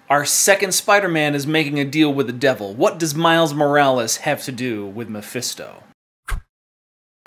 Our second Spider-Man is making a deal with the devil. What does Miles Morales have to do with Mephisto?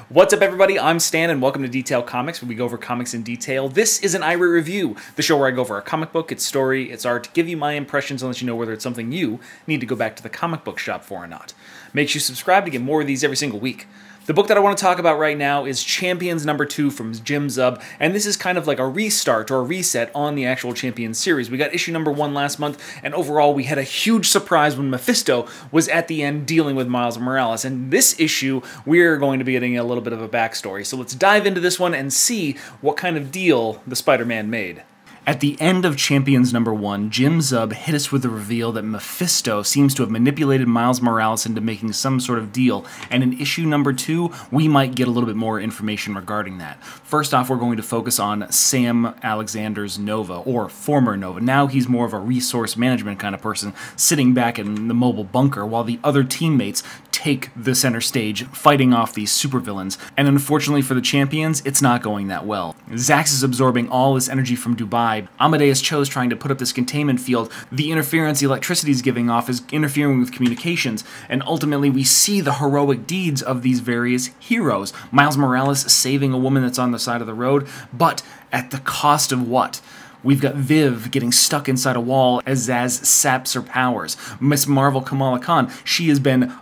What's up, everybody? I'm Stan, and welcome to Detail Comics, where we go over comics in detail. This is an iRate review, the show where I go over a comic book, its story, its art, give you my impressions, and let you know whether it's something you need to go back to the comic book shop for or not. Make sure you subscribe to get more of these every single week. The book that I want to talk about right now is Champions #2 from Jim Zub, and this is kind of like a restart or a reset on the actual Champions series. We got issue #1 last month, and overall we had a huge surprise when Mephisto was at the end dealing with Miles Morales, and this issue we're going to be getting a little bit of a backstory. So let's dive into this one and see what kind of deal the Spider-Man made. At the end of Champions #1, Jim Zub hit us with the reveal that Mephisto seems to have manipulated Miles Morales into making some sort of deal, and in issue #2, we might get a little bit more information regarding that. First off, we're going to focus on Sam Alexander's Nova, or former Nova. Now he's more of a resource management kind of person, sitting back in the mobile bunker while the other teammates take the center stage, fighting off these supervillains. And unfortunately for the Champions, it's not going that well. Zax is absorbing all this energy from Dubai. Amadeus Cho's trying to put up this containment field. The interference the electricity is giving off is interfering with communications. And ultimately, we see the heroic deeds of these various heroes. Miles Morales saving a woman that's on the side of the road, but at the cost of what? We've got Viv getting stuck inside a wall as Zaz saps her powers. Miss Marvel Kamala Khan, she has been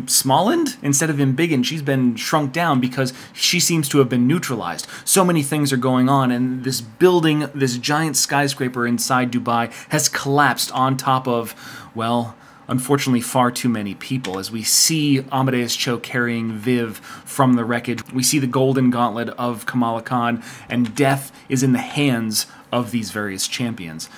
smollened instead of embiggened. She's been shrunk down because she seems to have been neutralized. So many things are going on, and this building, this giant skyscraper inside Dubai, has collapsed on top of, well, unfortunately, far too many people. As we see Amadeus Cho carrying Viv from the wreckage, we see the golden gauntlet of Kamala Khan, and death is in the hands of these various champions.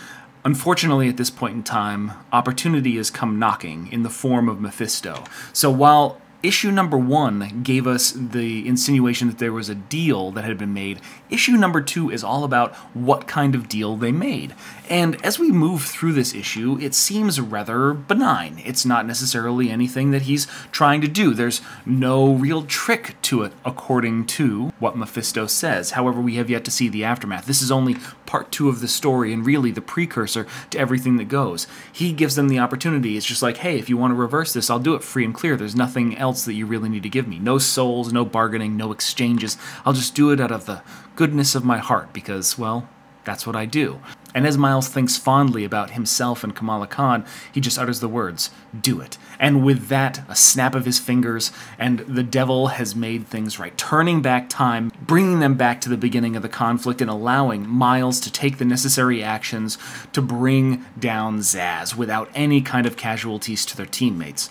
Unfortunately, at this point in time, opportunity has come knocking in the form of Mephisto. So while issue #1 gave us the insinuation that there was a deal that had been made, issue #2 is all about what kind of deal they made. And as we move through this issue, it seems rather benign. It's not necessarily anything that he's trying to do. There's no real trick to it, according to what Mephisto says. However, we have yet to see the aftermath. This is only part 2 of the story, and really the precursor to everything that goes. He gives them the opportunity. It's just like, hey, if you want to reverse this, I'll do it free and clear. There's nothing else that you really need to give me. No souls, no bargaining, no exchanges. I'll just do it out of the goodness of my heart because, well, that's what I do. And as Miles thinks fondly about himself and Kamala Khan, he just utters the words, "Do it." And with that, a snap of his fingers, and the devil has made things right, turning back time, bringing them back to the beginning of the conflict, and allowing Miles to take the necessary actions to bring down Zaz without any kind of casualties to their teammates.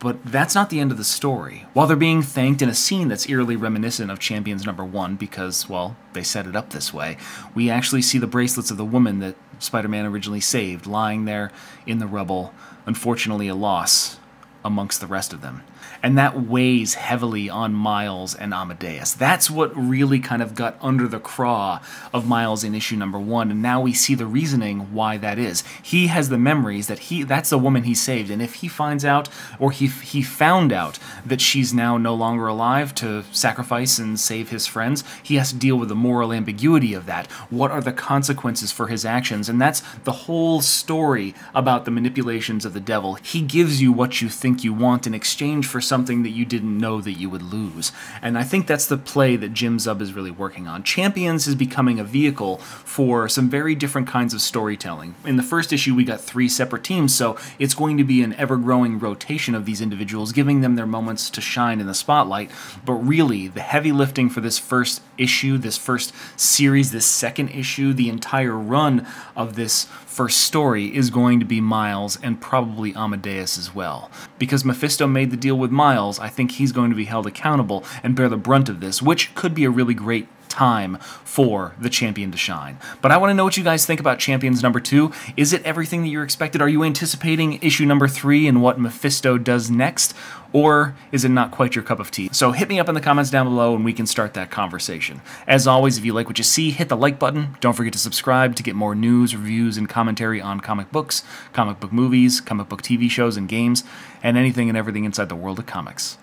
But that's not the end of the story. While they're being thanked in a scene that's eerily reminiscent of Champions #1 because, well, they set it up this way, we actually see the bracelets of the woman that Spider-Man originally saved lying there in the rubble, unfortunately a loss amongst the rest of them. And that weighs heavily on Miles and Amadeus. That's what really kind of got under the craw of Miles in issue #1, and now we see the reasoning why that is. He has the memories that that's the woman he saved, and if he finds out, or he found out that she's now no longer alive to sacrifice and save his friends, he has to deal with the moral ambiguity of that. What are the consequences for his actions? And that's the whole story about the manipulations of the devil. He gives you what you think you want in exchange for something that you didn't know that you would lose. And I think that's the play that Jim Zub is really working on. Champions is becoming a vehicle for some very different kinds of storytelling. In the first issue, we got 3 separate teams, so it's going to be an ever-growing rotation of these individuals, giving them their moments to shine in the spotlight. But really, the heavy lifting for this first issue, this first series, this second issue, the entire run of this first story is going to be Miles and probably Amadeus as well. Because Mephisto made the deal with Miles, I think he's going to be held accountable and bear the brunt of this, which could be a really great time for the champion to shine. But I want to know what you guys think about Champions #2. Is it everything that you're expected? Are you anticipating issue #3 and what Mephisto does next? Or is it not quite your cup of tea? So hit me up in the comments down below and we can start that conversation. As always, if you like what you see, hit the like button. Don't forget to subscribe to get more news, reviews, and commentary on comic books, comic book movies, comic book TV shows and games, and anything and everything inside the world of comics.